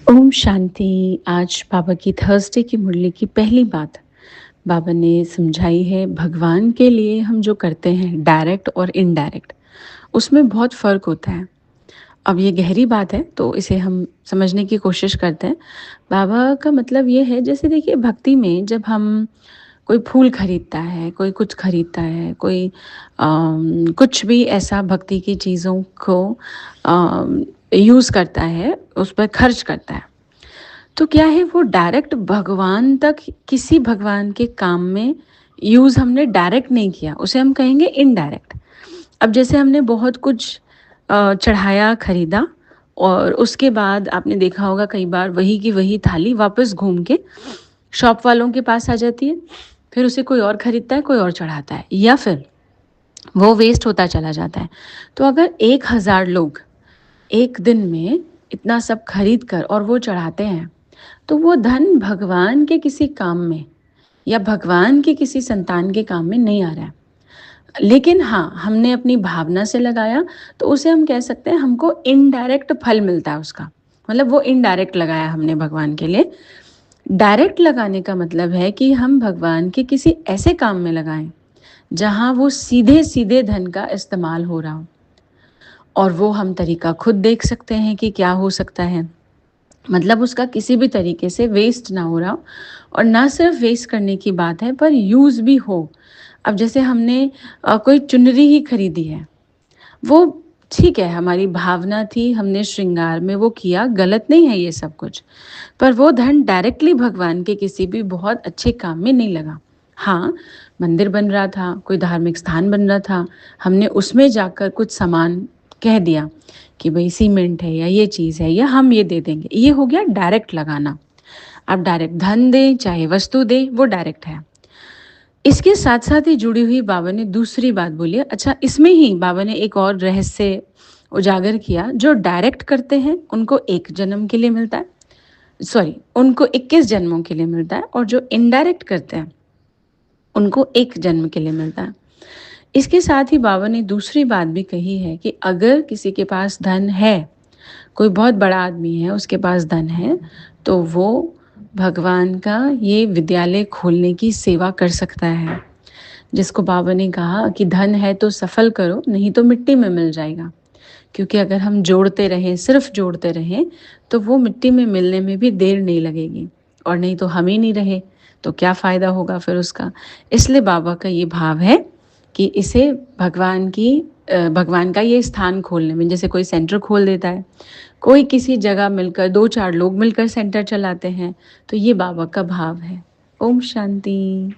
ओम शांति। आज बाबा की थर्सडे की मुरली की पहली बात बाबा ने समझाई है। भगवान के लिए हम जो करते हैं डायरेक्ट और इनडायरेक्ट, उसमें बहुत फ़र्क होता है। अब ये गहरी बात है तो इसे हम समझने की कोशिश करते हैं। बाबा का मतलब ये है, जैसे देखिए भक्ति में जब हम कोई फूल खरीदता है, कोई कुछ खरीदता है, कोई कुछ भी ऐसा भक्ति की चीज़ों को यूज़ करता है, उस पर खर्च करता है, तो क्या है वो डायरेक्ट भगवान तक, किसी भगवान के काम में यूज़ हमने डायरेक्ट नहीं किया, उसे हम कहेंगे इनडायरेक्ट। अब जैसे हमने बहुत कुछ चढ़ाया, खरीदा, और उसके बाद आपने देखा होगा कई बार वही की वही थाली वापस घूम के शॉप वालों के पास आ जाती है, फिर उसे कोई और खरीदता है, कोई और चढ़ाता है, या फिर वो वेस्ट होता चला जाता है। तो अगर 1000 लोग एक दिन में इतना सब खरीद कर और वो चढ़ाते हैं, तो वो धन भगवान के किसी काम में या भगवान के किसी संतान के काम में नहीं आ रहा है। लेकिन हाँ, हमने अपनी भावना से लगाया तो उसे हम कह सकते हैं हमको इनडायरेक्ट फल मिलता है उसका। मतलब वो इनडायरेक्ट लगाया हमने भगवान के लिए। डायरेक्ट लगाने का मतलब है कि हम भगवान के किसी ऐसे काम में लगाएं जहाँ वो सीधे सीधे धन का इस्तेमाल हो रहा हो, और वो हम तरीका खुद देख सकते हैं कि क्या हो सकता है। मतलब उसका किसी भी तरीके से वेस्ट ना हो रहा हो, और ना सिर्फ वेस्ट करने की बात है पर यूज़ भी हो। अब जैसे हमने कोई चुनरी ही खरीदी है, वो ठीक है, हमारी भावना थी, हमने श्रृंगार में वो किया, गलत नहीं है ये सब कुछ, पर वो धन डायरेक्टली भगवान के किसी भी बहुत अच्छे काम में नहीं लगा। हाँ, मंदिर बन रहा था, कोई धार्मिक स्थान बन रहा था, हमने उसमें जाकर कुछ सामान कह दिया कि भाई सीमेंट है या ये चीज़ है या हम ये दे देंगे, ये हो गया डायरेक्ट लगाना। आप डायरेक्ट धन दें चाहे वस्तु दें, वो डायरेक्ट है। इसके साथ साथ ही जुड़ी हुई बाबा ने दूसरी बात बोली है। अच्छा, इसमें ही बाबा ने एक और रहस्य उजागर किया। जो डायरेक्ट करते हैं उनको एक जन्म के लिए मिलता है, सॉरी, उनको 21 जन्मों के लिए मिलता है, और जो इनडायरेक्ट करते हैं उनको एक जन्म के लिए मिलता है। इसके साथ ही बाबा ने दूसरी बात भी कही है कि अगर किसी के पास धन है, कोई बहुत बड़ा आदमी है, उसके पास धन है, तो वो भगवान का ये विद्यालय खोलने की सेवा कर सकता है। जिसको बाबा ने कहा कि धन है तो सफल करो, नहीं तो मिट्टी में मिल जाएगा। क्योंकि अगर हम जोड़ते रहें, सिर्फ जोड़ते रहें, तो वो मिट्टी में मिलने में भी देर नहीं लगेगी, और नहीं तो हम ही नहीं रहे तो क्या फ़ायदा होगा फिर उसका। इसलिए बाबा का ये भाव है कि इसे भगवान का ये स्थान खोलने में, जैसे कोई सेंटर खोल देता है, कोई किसी जगह मिलकर 2-4 लोग मिलकर सेंटर चलाते हैं, तो ये बाबा का भाव है। ओम शांति।